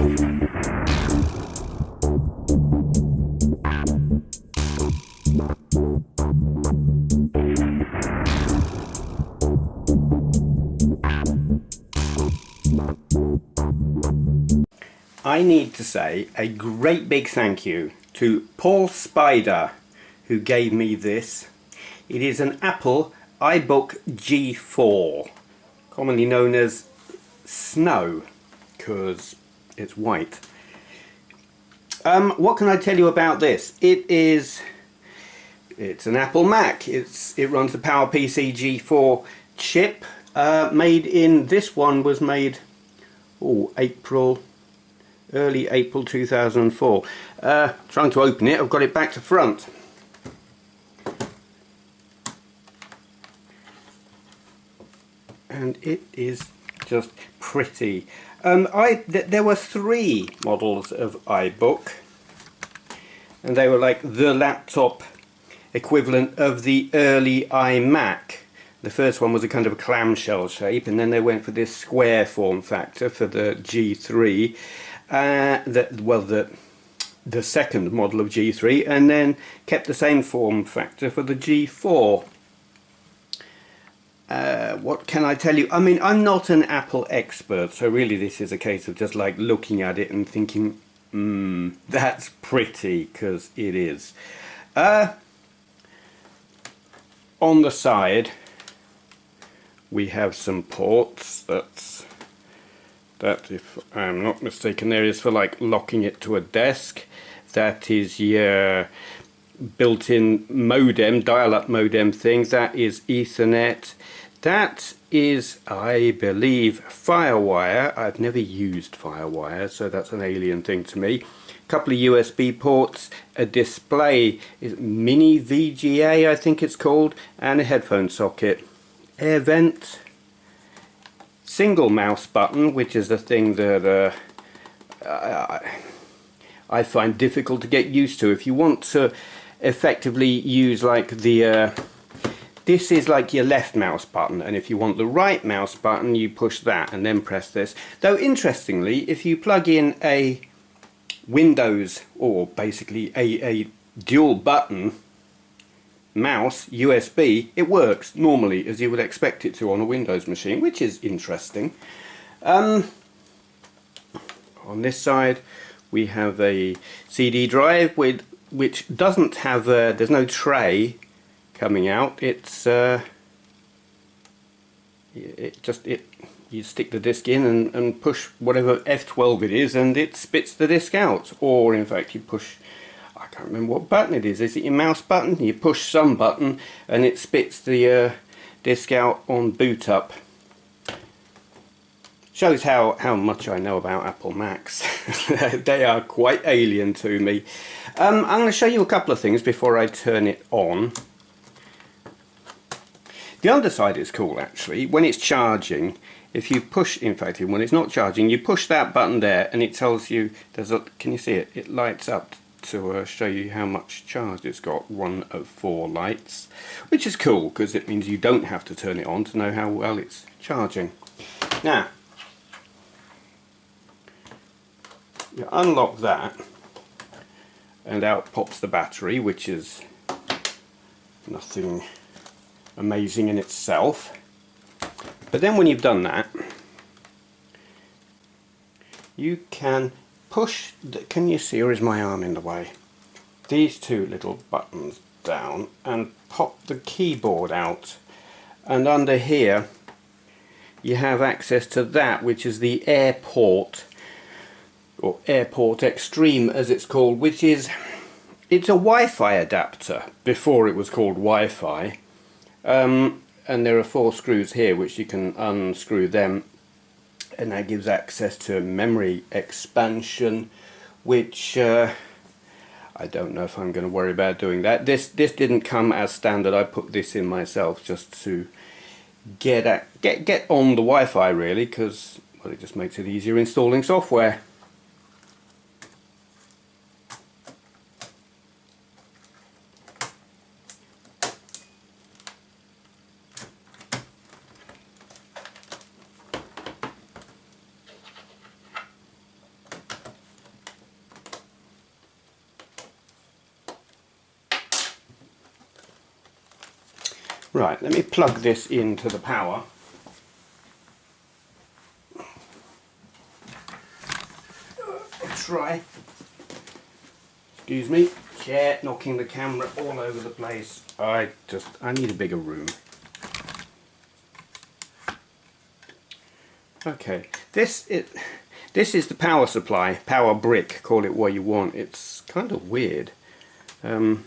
I need to say a great big thank you to Paul Spider, who gave me this. It is an Apple iBook G4, commonly known as Snow, because it's white. What can I tell you about this? It's an Apple Mac. It runs the PowerPC G4 chip. This one was made early April 2004. Trying to open it, I've got it back to front. And it is just pretty. There were 3 models of iBook, and they were like the laptop equivalent of the early iMac. The first one was a kind of a clamshell shape, and then they went for this square form factor for the G3. The second model of G3, and then kept the same form factor for the G4. What can I tell you? I mean, I'm not an Apple expert, so really this is a case of just like looking at it and thinking, that's pretty, because it is. On the side we have some ports. That, if I'm not mistaken, there is for like locking it to a desk. That is your built-in modem, dial-up modem thing. That is Ethernet. That is, I believe, FireWire. I've never used FireWire, so that's an alien thing to me. A couple of USB ports, a display, mini VGA I think it's called, and a headphone socket. Air vent. Single mouse button, which is the thing that I find difficult to get used to. If you want to effectively use like this is like your left mouse button, and if you want the right mouse button you push that and then press this. Though interestingly, if you plug in a Windows, or basically a dual button mouse USB, it works normally as you would expect it to on a Windows machine, which is interesting. On this side we have a CD drive which doesn't have there's no tray coming out. It's you stick the disc in and push whatever F12 it is, and it spits the disc out. Or in fact you push, I can't remember what button it is. Is it your mouse button? You push some button and it spits the disc out on boot up. Shows how much I know about Apple Macs. They are quite alien to me. I'm going to show you a couple of things before I turn it on. The underside is cool actually. When it's charging, if you push, in fact when it's not charging, you push that button there and it tells you, can you see it? It lights up to show you how much charge it's got. 1 of 4 lights, which is cool because it means you don't have to turn it on to know how well it's charging. Now you unlock that and out pops the battery, which is nothing amazing in itself. But then when you've done that, you can push can you see, or is my arm in the way? These 2 little buttons down and pop the keyboard out, and under here you have access to that, which is the AirPort, or AirPort Extreme as it's called, which is, it's a Wi-Fi adapter before it was called Wi-Fi. And there are 4 screws here which you can unscrew them, and that gives access to memory expansion, which I don't know if I'm going to worry about doing that. This didn't come as standard. I put this in myself just to get on the Wi-Fi really, because well, it just makes it easier installing software. Right, let me plug this into the power. Try. Excuse me, chair knocking the camera all over the place. I need a bigger room. Okay, this is the power supply, power brick, call it what you want. It's kind of weird. Are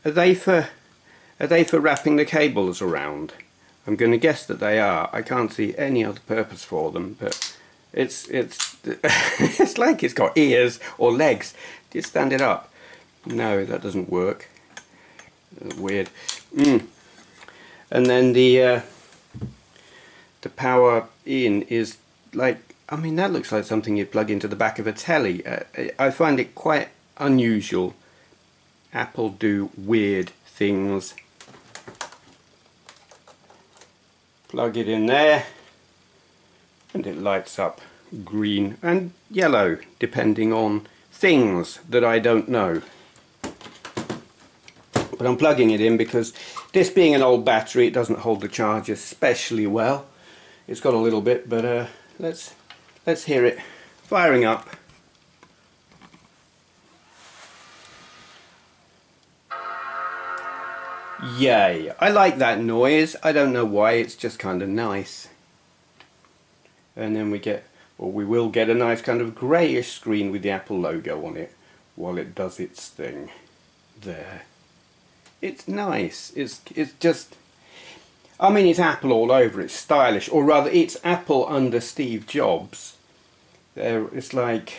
they for wrapping the cables around? I'm going to guess that they are. I can't see any other purpose for them, but it's it's like it's got ears or legs. Just stand it up. No, that doesn't work. Weird. And then the power in is like, I mean, that looks like something you'd plug into the back of a telly. I find it quite unusual. Apple do weird things. Plug it in there and it lights up green and yellow depending on things that I don't know. But I'm plugging it in because this being an old battery, it doesn't hold the charge especially well. It's got a little bit, but let's hear it firing up. Yay! I like that noise. I don't know why, it's just kind of nice. And then we get, or we will get, a nice kind of greyish screen with the Apple logo on it while it does its thing. There. It's nice. It's just, I mean, it's Apple all over. It's stylish, or rather it's Apple under Steve Jobs. It's like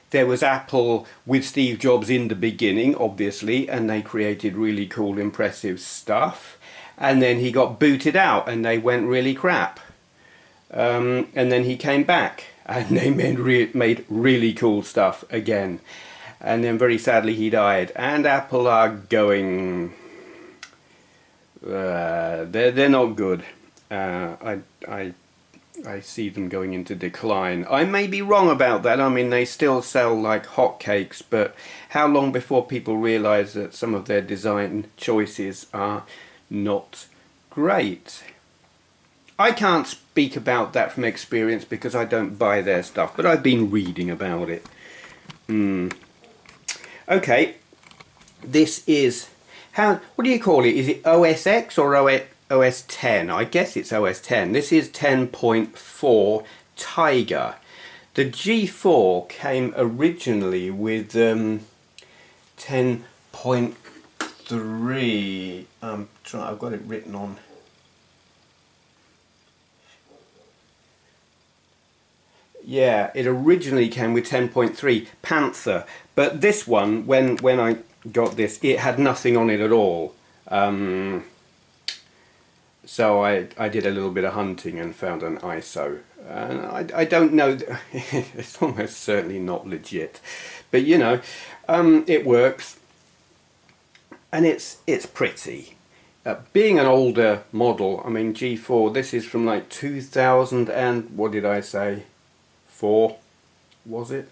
there was Apple with Steve Jobs in the beginning, obviously, and they created really cool, impressive stuff. And then he got booted out and they went really crap. And then he came back and they made really cool stuff again. And then very sadly he died. And Apple are going... they're not good. I see them going into decline. I may be wrong about that. I mean, they still sell like hotcakes, but how long before people realise that some of their design choices are not great? I can't speak about that from experience because I don't buy their stuff, but I've been reading about it. Okay, this is, what do you call it? Is it OS X or OS 10? I guess it's OS 10. This is 10.4 Tiger. The G4 came originally with 10.3. I've got it written on. Yeah, it originally came with 10.3 Panther, but this one, when I got this, it had nothing on it at all. So I did a little bit of hunting and found an ISO. And I don't know, it's almost certainly not legit, but you know, it works and it's pretty. Being an older model, I mean G4, this is from like 2000 and, what did I say, 4, was it?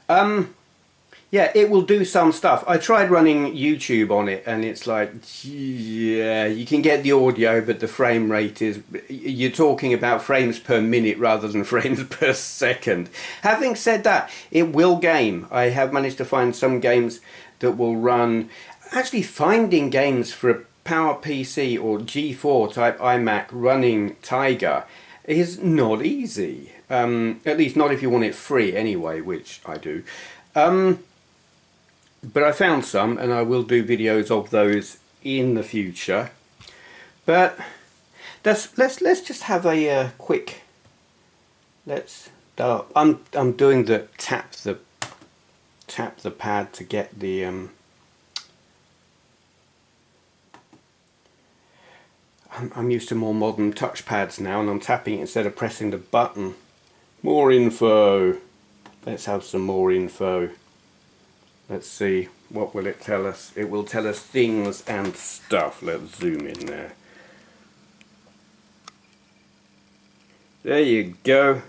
Yeah, it will do some stuff. I tried running YouTube on it and it's like, yeah, you can get the audio, but the frame rate is, you're talking about frames per minute rather than frames per second. Having said that, it will game. I have managed to find some games that will run. Actually, finding games for a PowerPC or G4 type iMac running Tiger is not easy. At least not if you want it free anyway, which I do. But I found some and I will do videos of those in the future. But let's just have a quick, I'm doing the tap the pad to get the I'm used to more modern touchpads now, and I'm tapping it instead of pressing the button. More info. Let's have some more info. Let's see, what will it tell us? It will tell us things and stuff. Let's zoom in there. There you go.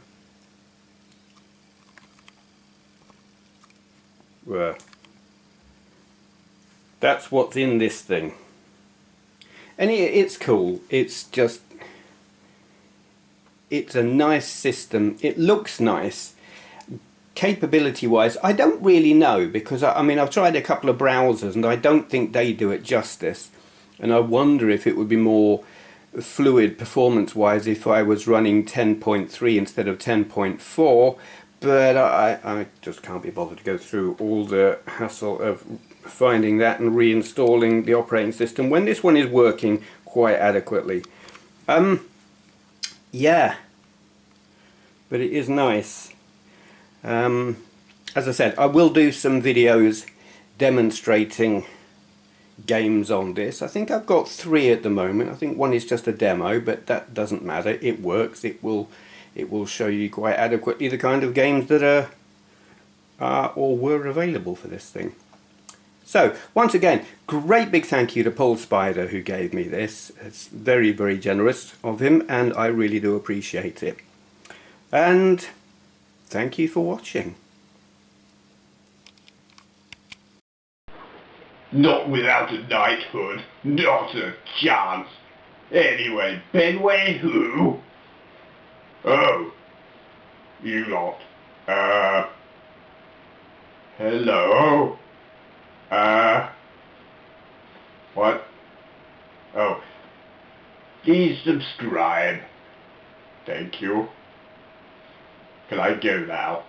Well, that's what's in this thing. And it's cool. It's just, it's a nice system. It looks nice. Capability wise, I don't really know, because I mean, I've tried a couple of browsers and I don't think they do it justice. And I wonder if it would be more fluid performance wise if I was running 10.3 instead of 10.4, but I just can't be bothered to go through all the hassle of finding that and reinstalling the operating system when this one is working quite adequately. Yeah, but it is nice. As I said, I will do some videos demonstrating games on this. I think I've got 3 at the moment. I think one is just a demo, but that doesn't matter. It works. It will show you quite adequately the kind of games that are or were available for this thing. So once again, great big thank you to Paul Spider who gave me this. It's very, very generous of him, and I really do appreciate it. And thank you for watching. Not without a knighthood. Not a chance. Anyway, Benway who? Oh. You lot. Hello? What? Oh. Please subscribe. Thank you. Can I go now?